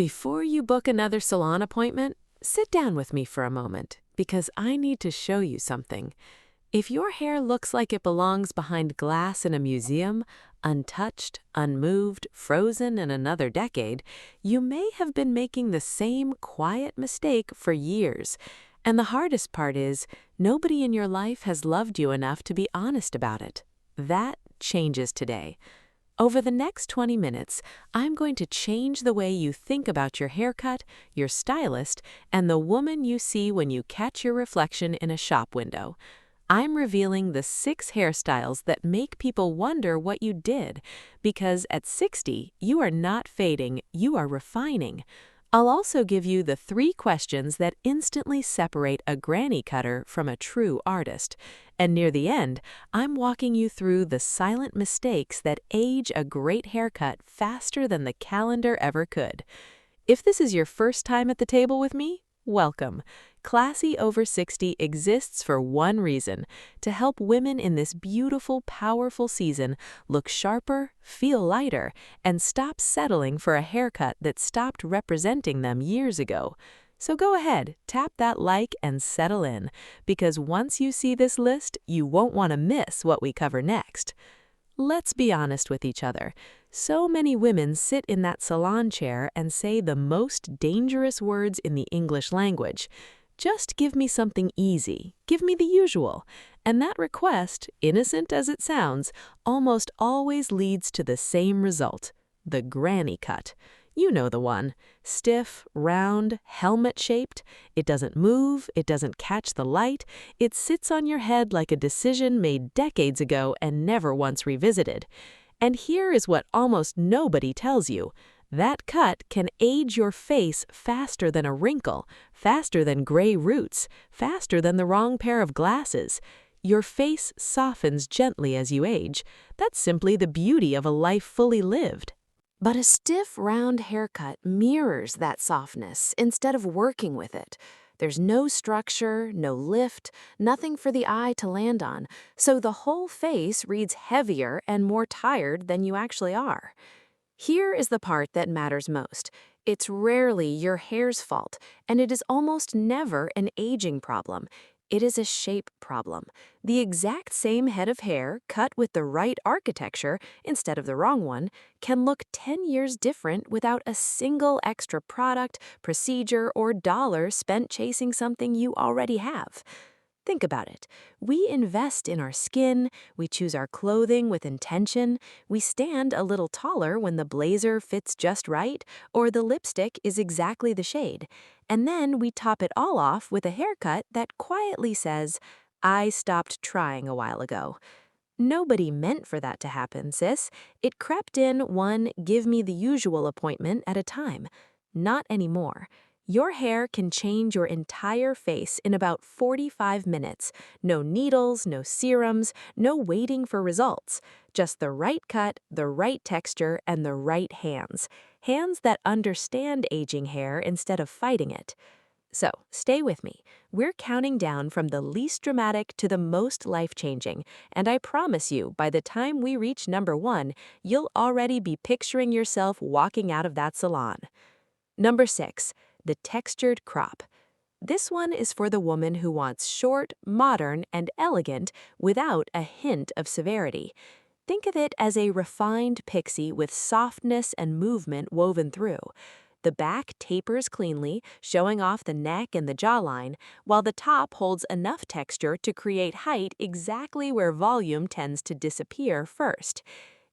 Before you book another salon appointment, sit down with me for a moment because I need to show you something. If your hair looks like it belongs behind glass in a museum, untouched, unmoved, frozen in another decade, you may have been making the same quiet mistake for years. And the hardest part is, nobody in your life has loved you enough to be honest about it. That changes today. Over the next 20 minutes, I'm going to change the way you think about your haircut, your stylist, and the woman you see when you catch your reflection in a shop window. I'm revealing the 6 hairstyles that make people wonder what you did, because at 60, you are not fading, you are refining. I'll also give you the 3 questions that instantly separate a granny cutter from a true artist. And near the end, I'm walking you through the silent mistakes that age a great haircut faster than the calendar ever could. If this is your first time at the table with me, welcome. Classy Over 60 exists for one reason: to help women in this beautiful, powerful season look sharper, feel lighter, and stop settling for a haircut that stopped representing them years ago. So go ahead, tap that like and settle in, because once you see this list, you won't want to miss what we cover next. Let's be honest with each other. So many women sit in that salon chair and say the most dangerous words in the English language. Just give me something easy, give me the usual. And that request, innocent as it sounds, almost always leads to the same result: the granny cut. You know the one. Stiff, round, helmet-shaped. It doesn't move, it doesn't catch the light. It sits on your head like a decision made decades ago and never once revisited. And here is what almost nobody tells you. That cut can age your face faster than a wrinkle, faster than gray roots, faster than the wrong pair of glasses. Your face softens gently as you age. That's simply the beauty of a life fully lived. But a stiff, round haircut mirrors that softness instead of working with it. There's no structure, no lift, nothing for the eye to land on, so the whole face reads heavier and more tired than you actually are. Here is the part that matters most. It's rarely your hair's fault, and it is almost never an aging problem. It is a shape problem. The exact same head of hair, cut with the right architecture instead of the wrong one, can look 10 years different without a single extra product, procedure, or dollar spent chasing something you already have. Think about it. We invest in our skin, we choose our clothing with intention, we stand a little taller when the blazer fits just right, or the lipstick is exactly the shade. And then we top it all off with a haircut that quietly says, "I stopped trying a while ago." Nobody meant for that to happen, sis. It crept in one give me the usual appointment at a time. Not anymore. Your hair can change your entire face in about 45 minutes. No needles, no serums, no waiting for results. Just the right cut, the right texture, and the right hands. Hands that understand aging hair instead of fighting it. So, stay with me. We're counting down from the least dramatic to the most life-changing, and I promise you, by the time we reach number 1, you'll already be picturing yourself walking out of that salon. Number 6. The textured crop. This one is for the woman who wants short, modern, and elegant without a hint of severity. Think of it as a refined pixie with softness and movement woven through. The back tapers cleanly, showing off the neck and the jawline, while the top holds enough texture to create height exactly where volume tends to disappear first.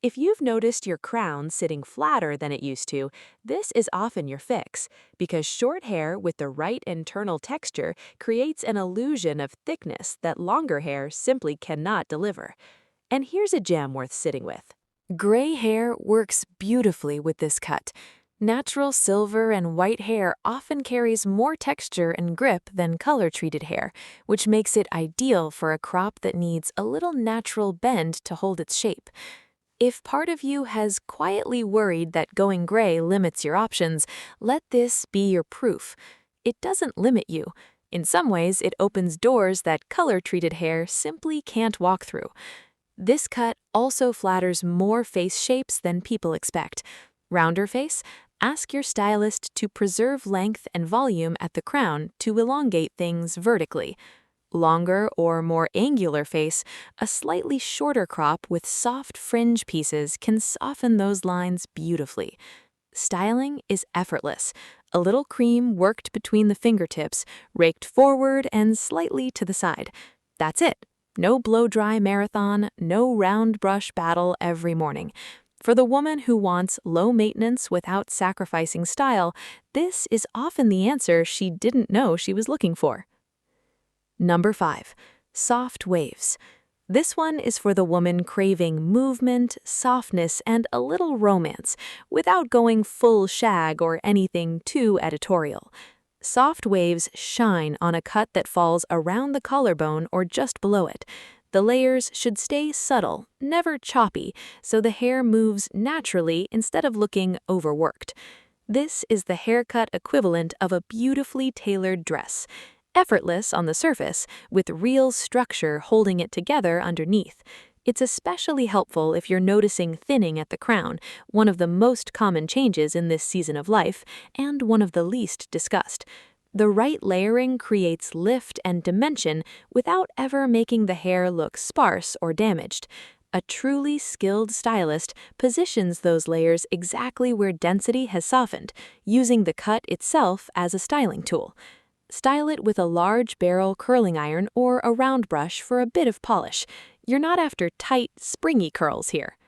If you've noticed your crown sitting flatter than it used to, this is often your fix, because short hair with the right internal texture creates an illusion of thickness that longer hair simply cannot deliver. And here's a gem worth sitting with. Gray hair works beautifully with this cut. Natural silver and white hair often carries more texture and grip than color-treated hair, which makes it ideal for a crop that needs a little natural bend to hold its shape. If part of you has quietly worried that going gray limits your options, let this be your proof. It doesn't limit you. In some ways, it opens doors that color-treated hair simply can't walk through. This cut also flatters more face shapes than people expect. Rounder face? Ask your stylist to preserve length and volume at the crown to elongate things vertically. Longer or more angular face, a slightly shorter crop with soft fringe pieces can soften those lines beautifully. Styling is effortless. A little cream worked between the fingertips, raked forward and slightly to the side. That's it. No blow-dry marathon, no round brush battle every morning. For the woman who wants low maintenance without sacrificing style, this is often the answer she didn't know she was looking for. Number 5. Soft waves. This one is for the woman craving movement, softness, and a little romance, without going full shag or anything too editorial. Soft waves shine on a cut that falls around the collarbone or just below it. The layers should stay subtle, never choppy, so the hair moves naturally instead of looking overworked. This is the haircut equivalent of a beautifully tailored dress. Effortless on the surface, with real structure holding it together underneath. It's especially helpful if you're noticing thinning at the crown, one of the most common changes in this season of life, and one of the least discussed. The right layering creates lift and dimension without ever making the hair look sparse or damaged. A truly skilled stylist positions those layers exactly where density has softened, using the cut itself as a styling tool. Style it with a large barrel curling iron or a round brush for a bit of polish. You're not after tight, springy curls here.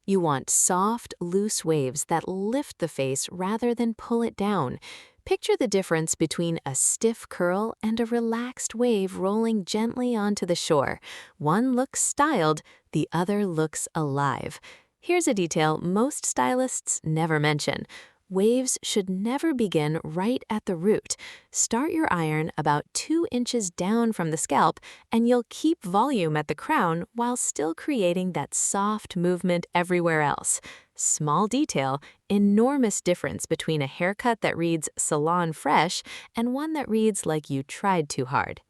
You want soft, loose waves that lift the face rather than pull it down. Picture the difference between a stiff curl and a relaxed wave rolling gently onto the shore. One looks styled, the other looks alive. Here's a detail most stylists never mention. Waves should never begin right at the root. Start your iron about 2 inches down from the scalp, and you'll keep volume at the crown while still creating that soft movement everywhere else. Small detail, enormous difference between a haircut that reads salon fresh and one that reads like you tried too hard.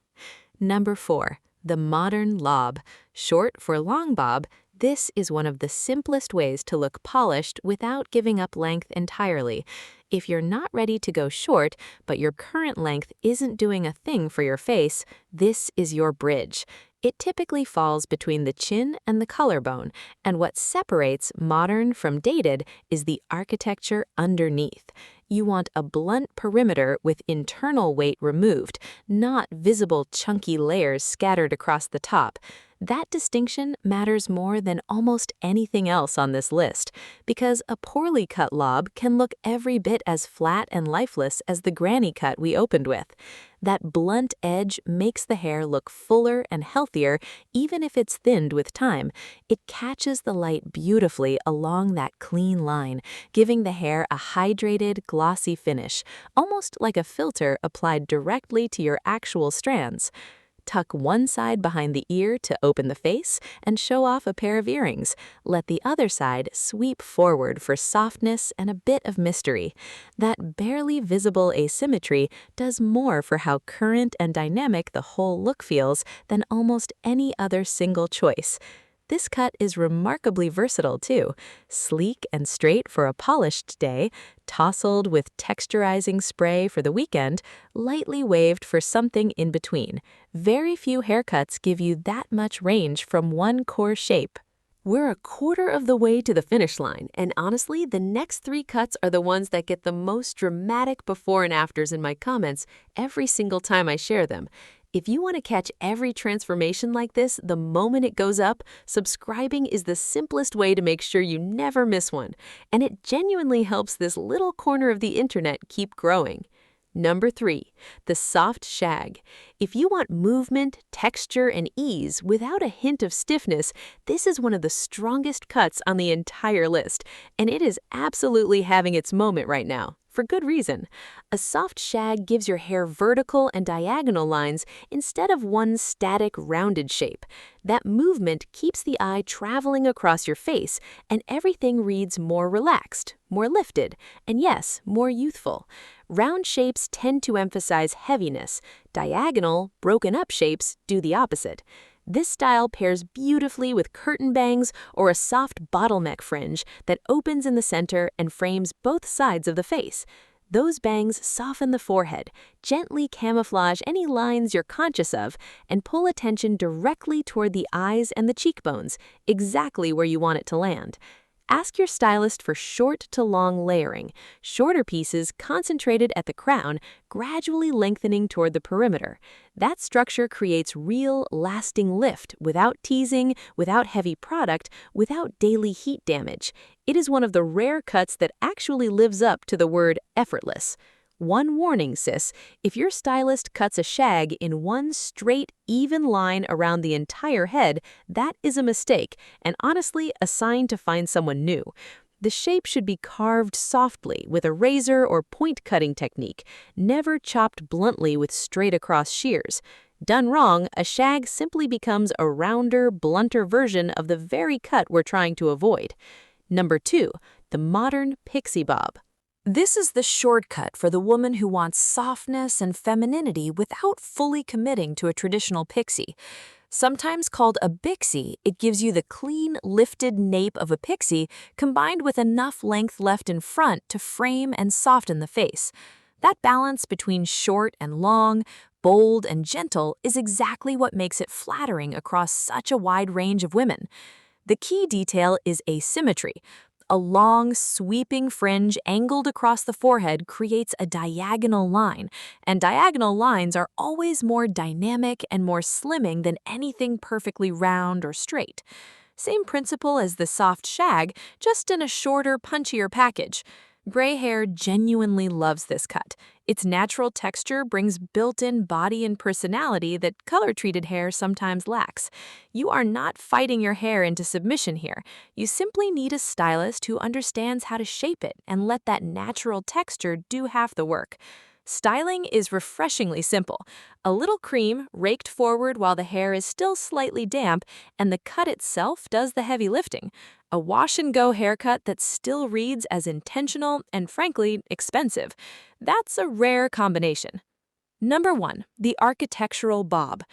Number 4. The modern lob. Short for long bob, this is one of the simplest ways to look polished without giving up length entirely. If you're not ready to go short, but your current length isn't doing a thing for your face, this is your bridge. It typically falls between the chin and the collarbone, and what separates modern from dated is the architecture underneath. You want a blunt perimeter with internal weight removed, not visible chunky layers scattered across the top. That distinction matters more than almost anything else on this list, because a poorly cut lob can look every bit as flat and lifeless as the granny cut we opened with. That blunt edge makes the hair look fuller and healthier even if it's thinned with time. It catches the light beautifully along that clean line, giving the hair a hydrated, glossy finish, almost like a filter applied directly to your actual strands. Tuck one side behind the ear to open the face and show off a pair of earrings. Let the other side sweep forward for softness and a bit of mystery. That barely visible asymmetry does more for how current and dynamic the whole look feels than almost any other single choice. This cut is remarkably versatile too. Sleek and straight for a polished day, tousled with texturizing spray for the weekend, lightly waved for something in between. Very few haircuts give you that much range from one core shape. We're a quarter of the way to the finish line, and honestly, the next 3 cuts are the ones that get the most dramatic before and afters in my comments every single time I share them. If you want to catch every transformation like this the moment it goes up, subscribing is the simplest way to make sure you never miss one, and it genuinely helps this little corner of the internet keep growing. Number 3, the soft shag. If you want movement, texture, and ease without a hint of stiffness, this is one of the strongest cuts on the entire list, and it is absolutely having its moment right now. For good reason. A soft shag gives your hair vertical and diagonal lines instead of one static rounded shape. That movement keeps the eye traveling across your face, and everything reads more relaxed, more lifted, and yes, more youthful. Round shapes tend to emphasize heaviness. Diagonal, broken up shapes do the opposite. This style pairs beautifully with curtain bangs or a soft bottleneck fringe that opens in the center and frames both sides of the face. Those bangs soften the forehead, gently camouflage any lines you're conscious of, and pull attention directly toward the eyes and the cheekbones, exactly where you want it to land. Ask your stylist for short to long layering, shorter pieces concentrated at the crown, gradually lengthening toward the perimeter. That structure creates real, lasting lift without teasing, without heavy product, without daily heat damage. It is one of the rare cuts that actually lives up to the word effortless. One warning, sis, if your stylist cuts a shag in one straight, even line around the entire head, that is a mistake, and honestly, a sign to find someone new. The shape should be carved softly with a razor or point cutting technique, never chopped bluntly with straight across shears. Done wrong, a shag simply becomes a rounder, blunter version of the very cut we're trying to avoid. Number 2, the modern pixie bob. This is the shortcut for the woman who wants softness and femininity without fully committing to a traditional pixie. Sometimes called a bixie, it gives you the clean, lifted nape of a pixie combined with enough length left in front to frame and soften the face. That balance between short and long, bold and gentle is exactly what makes it flattering across such a wide range of women. The key detail is asymmetry. A long, sweeping fringe angled across the forehead creates a diagonal line, and diagonal lines are always more dynamic and more slimming than anything perfectly round or straight. Same principle as the soft shag, just in a shorter, punchier package. Gray hair genuinely loves this cut. Its natural texture brings built-in body and personality that color-treated hair sometimes lacks. You are not fighting your hair into submission here. You simply need a stylist who understands how to shape it and let that natural texture do half the work. Styling is refreshingly simple. A little cream raked forward while the hair is still slightly damp, and the cut itself does the heavy lifting. A wash-and-go haircut that still reads as intentional and, frankly, expensive. That's a rare combination. Number 1, the architectural bob.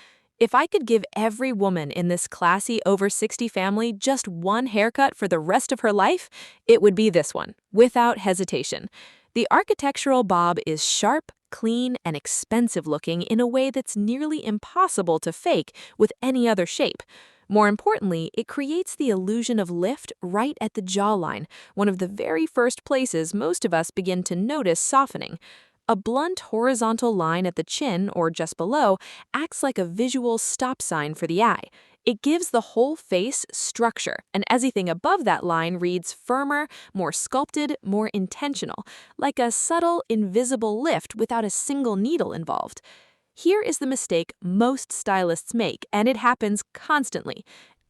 If I could give every woman in this classy over 60 family just one haircut for the rest of her life, it would be this one, without hesitation. The architectural bob is sharp, clean, and expensive looking in a way that's nearly impossible to fake with any other shape. More importantly, it creates the illusion of lift right at the jawline, one of the very first places most of us begin to notice softening. A blunt horizontal line at the chin or just below acts like a visual stop sign for the eye. It gives the whole face structure, and everything above that line reads firmer, more sculpted, more intentional, like a subtle, invisible lift without a single needle involved. Here is the mistake most stylists make, and it happens constantly.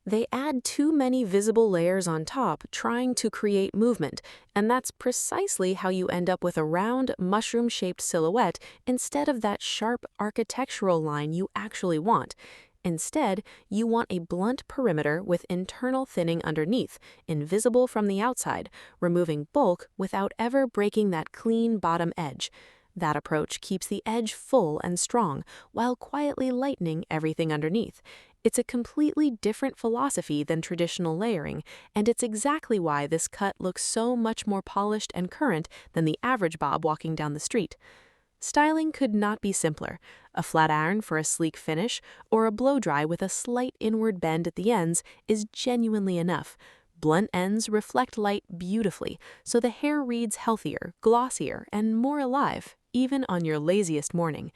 They add too many visible layers on top, trying to create movement, and that's precisely how you end up with a round, mushroom-shaped silhouette instead of that sharp architectural line you actually want. Instead, you want a blunt perimeter with internal thinning underneath, invisible from the outside, removing bulk without ever breaking that clean bottom edge. That approach keeps the edge full and strong, while quietly lightening everything underneath. It's a completely different philosophy than traditional layering, and it's exactly why this cut looks so much more polished and current than the average bob walking down the street. Styling could not be simpler. A flat iron for a sleek finish, or a blow-dry with a slight inward bend at the ends is genuinely enough. Blunt ends reflect light beautifully, so the hair reads healthier, glossier, and more alive, even on your laziest morning.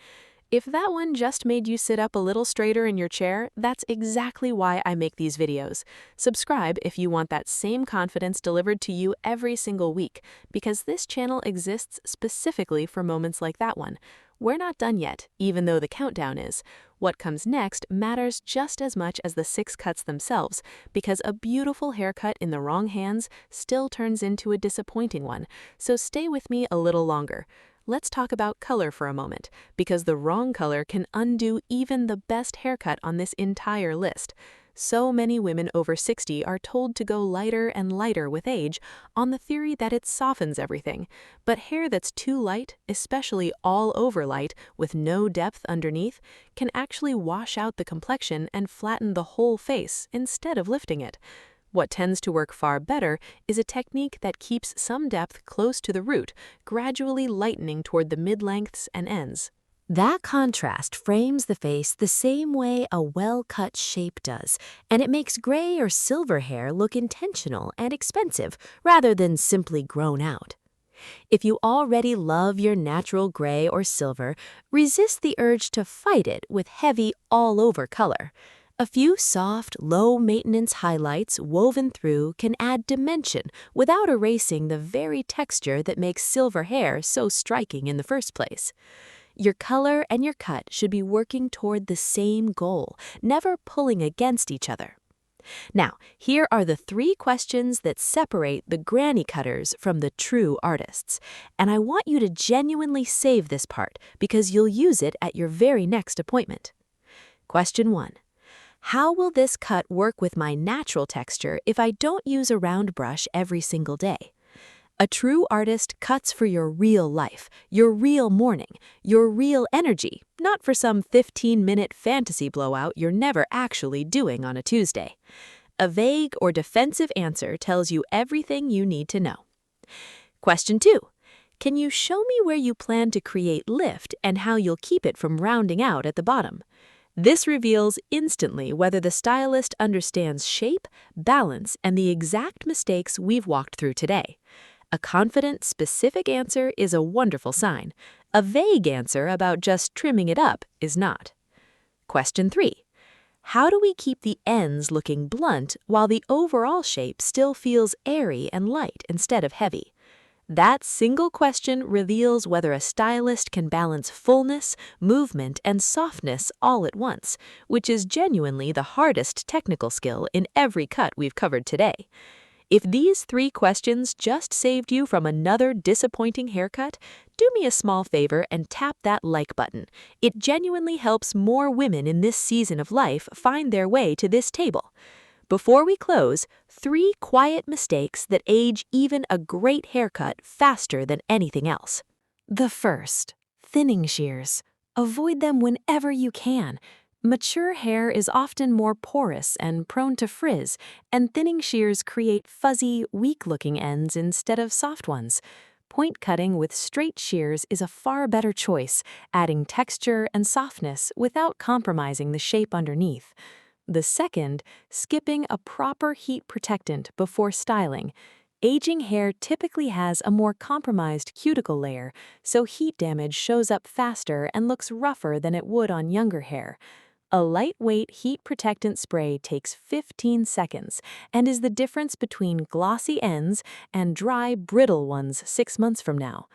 If that one just made you sit up a little straighter in your chair, that's exactly why I make these videos. Subscribe if you want that same confidence delivered to you every single week, because this channel exists specifically for moments like that one. We're not done yet, even though the countdown is. What comes next matters just as much as the 6 cuts themselves, because a beautiful haircut in the wrong hands still turns into a disappointing one, so stay with me a little longer. Let's talk about color for a moment, because the wrong color can undo even the best haircut on this entire list. So many women over 60 are told to go lighter and lighter with age on the theory that it softens everything. But hair that's too light, especially all over light with no depth underneath, can actually wash out the complexion and flatten the whole face instead of lifting it. What tends to work far better is a technique that keeps some depth close to the root, gradually lightening toward the mid-lengths and ends. That contrast frames the face the same way a well-cut shape does, and it makes gray or silver hair look intentional and expensive rather than simply grown out. If you already love your natural gray or silver, resist the urge to fight it with heavy all-over color. A few soft, low-maintenance highlights woven through can add dimension without erasing the very texture that makes silver hair so striking in the first place. Your color and your cut should be working toward the same goal, never pulling against each other. Now, here are the 3 questions that separate the granny cutters from the true artists. And I want you to genuinely save this part because you'll use it at your very next appointment. Question 1. How will this cut work with my natural texture if I don't use a round brush every single day? A true artist cuts for your real life, your real morning, your real energy, not for some 15-minute fantasy blowout you're never actually doing on a Tuesday. A vague or defensive answer tells you everything you need to know. Question 2. Can you show me where you plan to create lift and how you'll keep it from rounding out at the bottom? This reveals instantly whether the stylist understands shape, balance, and the exact mistakes we've walked through today. A confident, specific answer is a wonderful sign. A vague answer about just trimming it up is not. Question 3. How do we keep the ends looking blunt while the overall shape still feels airy and light instead of heavy? That single question reveals whether a stylist can balance fullness, movement, and softness all at once, which is genuinely the hardest technical skill in every cut we've covered today. If these 3 questions just saved you from another disappointing haircut, do me a small favor and tap that like button. It genuinely helps more women in this season of life find their way to this table. Before we close, 3 quiet mistakes that age even a great haircut faster than anything else. The first, thinning shears. Avoid them whenever you can. Mature hair is often more porous and prone to frizz, and thinning shears create fuzzy, weak-looking ends instead of soft ones. Point cutting with straight shears is a far better choice, adding texture and softness without compromising the shape underneath. The second, skipping a proper heat protectant before styling. Aging hair typically has a more compromised cuticle layer, so heat damage shows up faster and looks rougher than it would on younger hair. A lightweight heat protectant spray takes 15 seconds and is the difference between glossy ends and dry, brittle ones 6 months from now.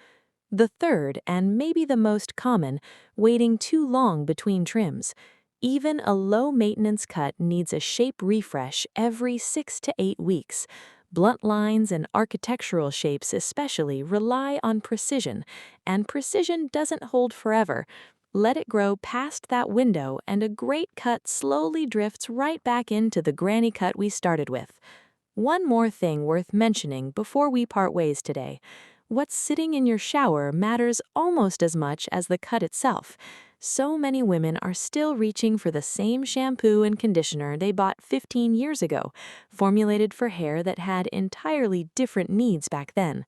The third, and maybe the most common, waiting too long between trims. Even a low-maintenance cut needs a shape refresh every 6 to 8 weeks. Blunt lines and architectural shapes especially rely on precision, and precision doesn't hold forever. Let it grow past that window, and a great cut slowly drifts right back into the granny cut we started with. One more thing worth mentioning before we part ways today. What's sitting in your shower matters almost as much as the cut itself. So many women are still reaching for the same shampoo and conditioner they bought 15 years ago, formulated for hair that had entirely different needs back then.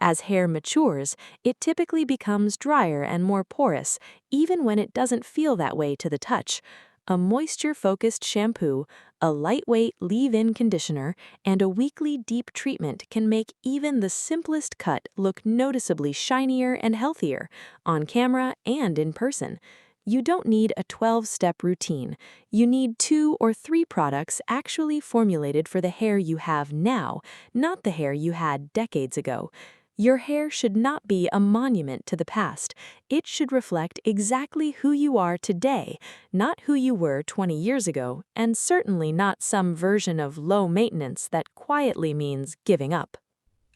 As hair matures, it typically becomes drier and more porous, even when it doesn't feel that way to the touch. A moisture-focused shampoo, a lightweight leave-in conditioner, and a weekly deep treatment can make even the simplest cut look noticeably shinier and healthier, on camera and in person. You don't need a 12-step routine. You need 2 or 3 products actually formulated for the hair you have now, not the hair you had decades ago. Your hair should not be a monument to the past. It should reflect exactly who you are today, not who you were 20 years ago, and certainly not some version of low maintenance that quietly means giving up.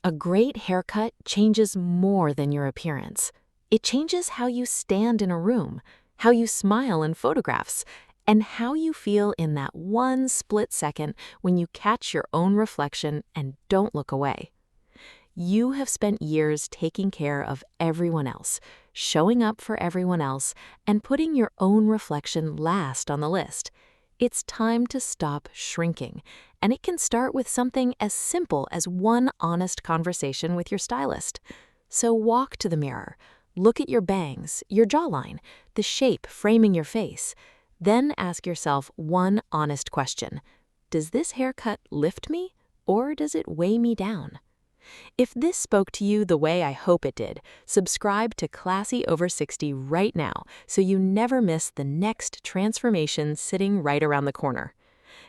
A great haircut changes more than your appearance. It changes how you stand in a room, how you smile in photographs, and how you feel in that one split second when you catch your own reflection and don't look away. You have spent years taking care of everyone else, showing up for everyone else, and putting your own reflection last on the list. It's time to stop shrinking, and it can start with something as simple as one honest conversation with your stylist. So walk to the mirror, look at your bangs, your jawline, the shape framing your face. Then ask yourself one honest question. Does this haircut lift me, or does it weigh me down? If this spoke to you the way I hope it did, subscribe to Classy Over 60 right now so you never miss the next transformation sitting right around the corner.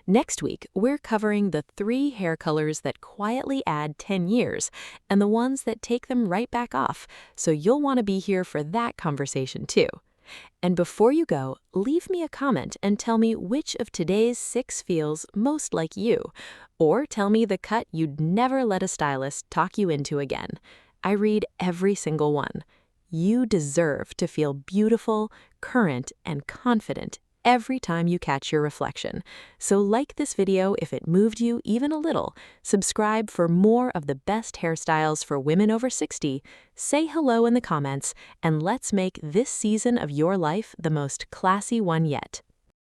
Next week, we're covering the 3 hair colors that quietly add 10 years and the ones that take them right back off, so you'll want to be here for that conversation too. And before you go, leave me a comment and tell me which of today's 6 feels most like you. Or tell me the cut you'd never let a stylist talk you into again. I read every single one. You deserve to feel beautiful, current, and confident every time you catch your reflection. So like this video if it moved you even a little, subscribe for more of the best hairstyles for women over 60, say hello in the comments, and let's make this season of your life the most classy one yet.